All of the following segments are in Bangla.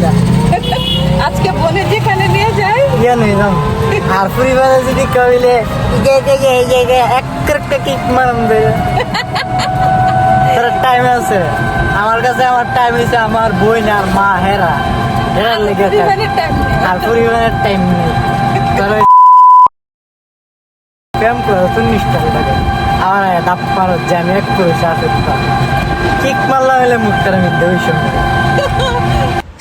জানি না আজকে বোনের যেখানে নিয়ে যায় নেই না আর পরিবারে যদি কইলে একটা কিক মারান দেয় তার টাইম আছে আমার কাছে আমার টাইম হয়েছে আমার বোন আর মা হেরা হেরার লেগে আর পরিবারের টাইম নেই তোর প্রেম করে তো নিষ্ঠা লাগে আমার দাপ পারো যে আমি এক করেছি আসে কিক মারলাম হলে মুখটার মধ্যে ওই সময়।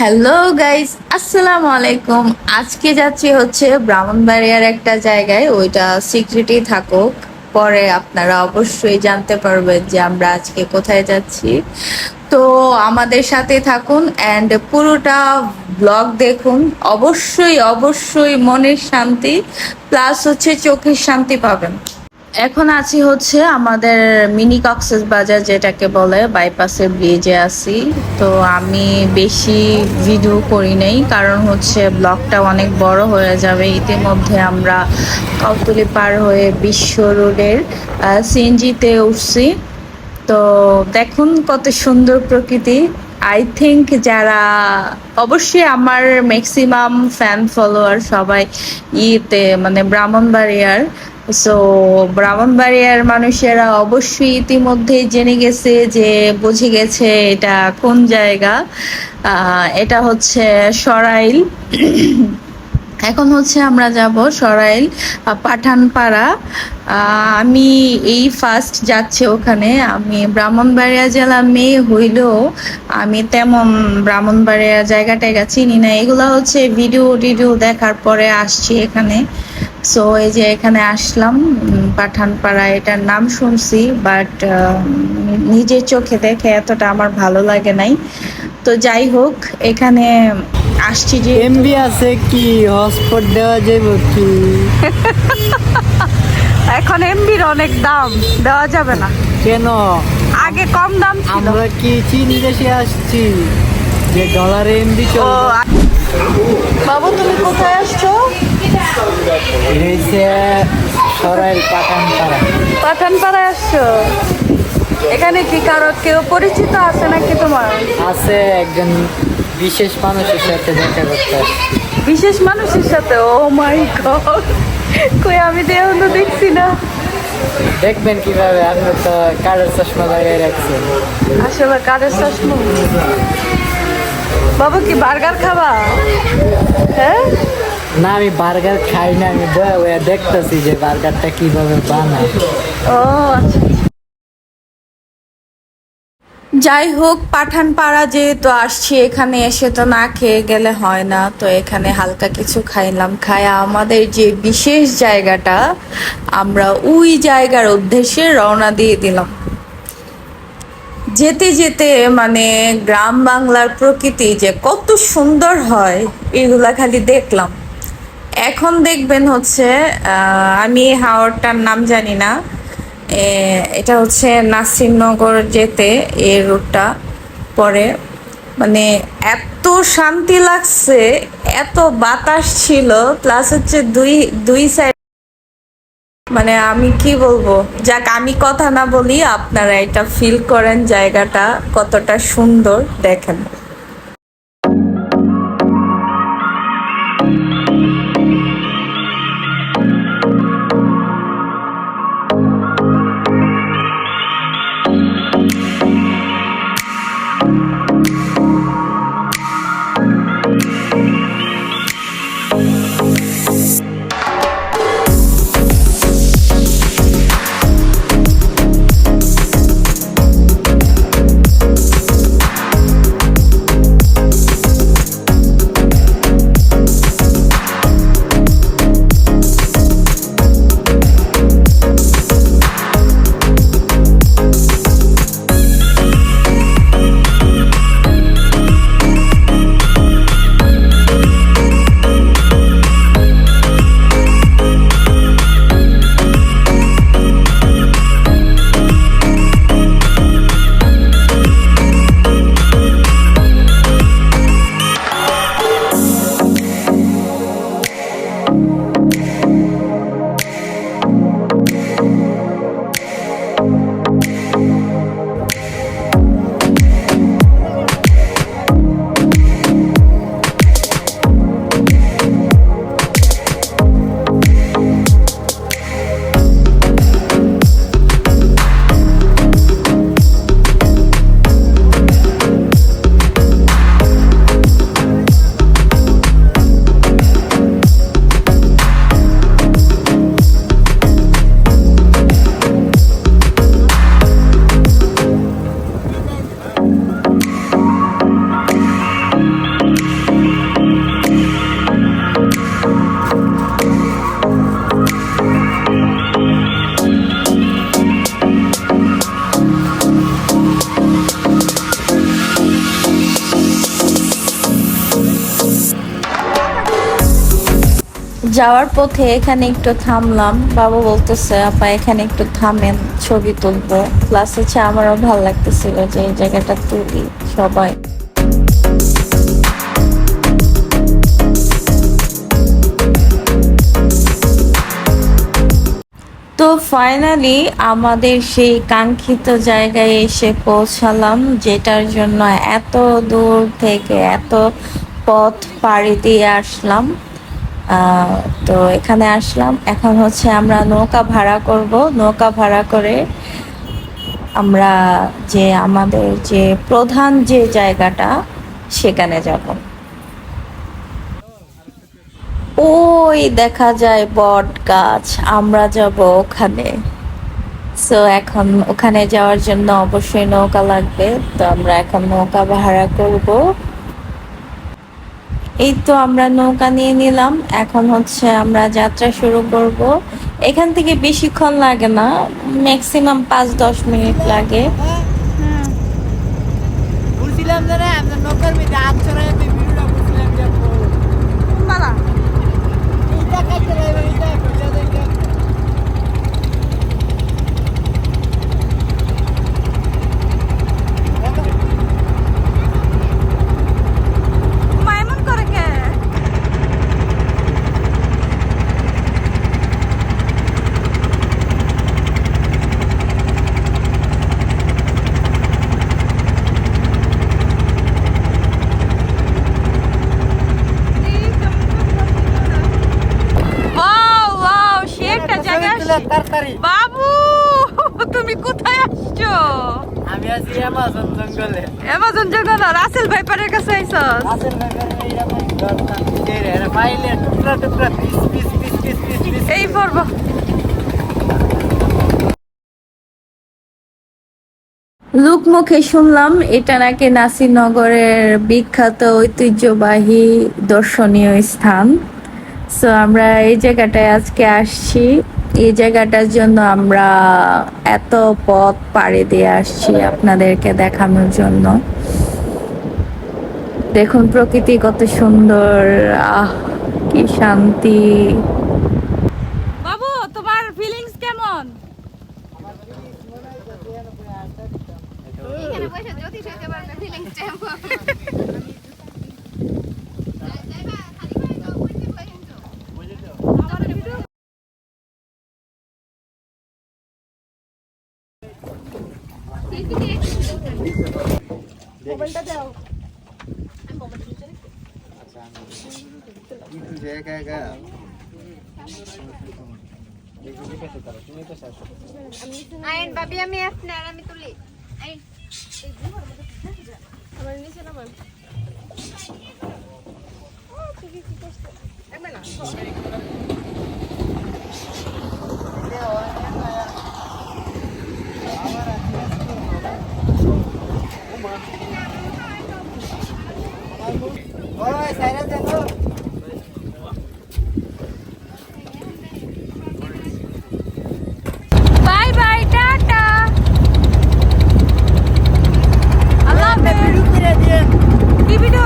হ্যালো গাইস, আসসালামু আলাইকুম। আজকে যাচ্ছি হচ্ছে ব্রাহ্মণবাড়িয়ার একটা জায়গায়, ওইটা সিক্রেটই থাকুক, পরে আপনারা অবশ্যই জানতে পারবেন যে আমরা আজকে কোথায় যাচ্ছি। তো আমাদের সাথে থাকুন অ্যান্ড পুরোটা ব্লগ দেখুন। অবশ্যই অবশ্যই মনের শান্তি প্লাস হচ্ছে চোখের শান্তি পাবেন। এখন আছি হচ্ছে আমাদের মিনি কক্সবাজার যেটাকে বলে, বাইপাসের ব্রিজে আছি। তো আমি বেশি ভিডিও করি নাই, কারণ হচ্ছে ব্লগটা অনেক বড় হয়ে যাবে। ইতিমধ্যে আমরা কওতুলি পার হয়ে বিশ্ব রোডের সিএনজিতে উঠছি। তো দেখুন কত সুন্দর প্রকৃতি। আই থিঙ্ক যারা অবশ্যই আমার ম্যাক্সিমাম ফ্যান ফলোয়ার সবাই মানে ব্রাহ্মণবাড়িয়ার। সো ব্রাহ্মণবাড়িয়ার মানুষেরা অবশ্যই ইতিমধ্যে জেনে গেছে, যে বুঝে গেছে এটা কোন জায়গা। এটা হচ্ছে সরাইল। এখন হচ্ছে আমরা যাব সরাইল পাঠানপাড়া। আমি এই ফার্স্ট যাচ্ছি ওখানে। আমি ব্রাহ্মণবাড়িয়া জেলা মেয়ে হইলেও আমি তেমন ব্রাহ্মণবাড়িয়া জায়গাটায় চিনি না। এগুলো হচ্ছে ভিডিও টিডিও দেখার পরে আসছি এখানে। সো এই যে এখানে আসলাম পাঠানপাড়া, এটার নাম শুনছি, বাট নিজের চোখে দেখে এতটা আমার ভালো লাগে নাই। তো যাই হোক, এখানে আসছি যে এমবি আছে কি হটস্পট দেওয়া যাবে কি? এখন এমবির অনেক দাম, দেওয়া যাবে না। কেন? আগে কম দাম ছিল। আমরা কি চীন দেশে আসছি যে ডলারে এমবি ও বাবু, তুমি কোথায় আসছো? সরাইল পাঠানপাড়া। পাঠানপাড়ায় আসছো? এখানে কি কারো কেউ পরিচিত আছে নাকি তোমার? আছে, একজন বিশেষ মানুষের সাথে দেখা করতে আসছি। বিশেষ মানুষের সাথে? ও মাই গড, কই আমি তো এখনো দেখছি না। দেখবেন কিভাবে, আপনি তো কারের চশমা লাগাই রাখছেন। আসলে কাদের চশমা? বাবু কি বার্গার খাবা? হ্যাঁ না, আমি বার্গার খাই না, আমি দেখতেছি যে বার্গারটা কিভাবে বানায়। ও আচ্ছা। যাই হোক, পাঠানপাড়া যেহেতু আসছি, এখানে এসে তো না খেয়ে গেলে হয় না। তো এখানে হালকা কিছু খাইলাম, খায়া আমাদের যে বিশেষ জায়গাটা, আমরা ওই জায়গার উদ্দেশ্যে রওনা দিয়ে দিলাম। যেতে যেতে মানে গ্রাম বাংলার প্রকৃতি যে কত সুন্দর হয় এগুলা খালি দেখলাম। এখন দেখবেন হচ্ছে আমি হাওরটার নাম জানি না, এটা হচ্ছে নাসিরনগর যেতে এই রুটটা পরে। মানে এত শান্তি লাগছে, এত বাতাস ছিল, প্লাস হচ্ছে দুই সাইড, মানে আমি কি বলবো, যাক আমি কথা না বলি, আপনারা এটা ফিল করেন জায়গাটা কতটা সুন্দর দেখেন। যাওয়ার পথে এখানে একটু থামলাম, বাবা বলতেছে আপা এখানে একটু থামেন, ছবি তুলবো। প্লাস হচ্ছে আমারও ভালো লাগতেছিল যে এই জায়গাটা তুলি সবাই। তো ফাইনালি আমাদের সেই কাঙ্ক্ষিত জায়গায় এসে পৌঁছালাম, যেটার জন্য এত দূর থেকে এত পথ পাড়ি দিয়ে আসলাম। তো এখানে আসলাম, এখন হচ্ছে আমরা নৌকা ভাড়া করব। নৌকা ভাড়া করে আমরা যে আমাদের যে প্রধান যে জায়গাটা সেখানে যাব। ওই দেখা যায় বট গাছ, আমরা যাব ওখানে। সো এখন ওখানে যাওয়ার জন্য অবশ্যই নৌকা লাগবে, তো আমরা এখন নৌকা ভাড়া করব। এই তো আমরা নৌকা নিয়ে নিলাম, এখন হচ্ছে আমরা যাত্রা শুরু করব। এখান থেকে বেশিক্ষণ লাগে না, ম্যাক্সিমাম 5-10 মিনিট লাগে। বলছিলাম যে আমরা নৌকার মধ্যে হাত ছড়াই ভিডিওটা বলছিলাম যে মালা এইটা কাটতে লাগবে, এইটা কইলা দেখলাম। মাইমন করে কে বাবু, তুমি কোথায় আসছো? আমি আছি অ্যামাজন জঙ্গলে। অ্যামাজন জঙ্গলে রাসেল ভাইপারের কাছে আইছস? রাসেল ভাইপারের এইরকম দরকার এর ফাইলে টুকরা টুকরা piece piece piece piece piece piece এই পড়ব। লোকমুখে শুনলাম এটা নাকি নাসিরনগরের বিখ্যাত ঐতিহ্যবাহী দর্শনীয় স্থান। সো আমরা এই জায়গাটায় আজকে আসছি। এই জায়গাটার জন্য আমরা এত পথ পাড়ি দিয়ে আসছি আপনাদেরকে দেখানোর জন্য। দেখুন প্রকৃতি কত সুন্দর, আহ কি শান্তি। বাবু তোমার ফিলিংস কেমন? এখানে বসে জ্যোতিষ হতে পারবে, ফিলিংস কেমন? মোবাইলটা দাও। আইন ভাবি আমি আপনার আমি তুলি আইন আমার নিচে নামান। ও তুমি কি করছো? একবার না ওই সাইরা দেখো। Bye bye tata. আল্লাহ হাফেজ। ভিডিও করে দিয়ে কি ভিডিও?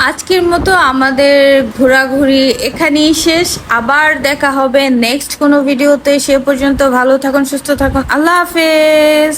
আজকের মতো আমাদের ঘোরাঘুরি এখানেই শেষ। আবার দেখা হবে নেক্সট কোনো ভিডিওতে। সে পর্যন্ত ভালো থাকুন, সুস্থ থাকুন, আল্লাহ হাফেজ।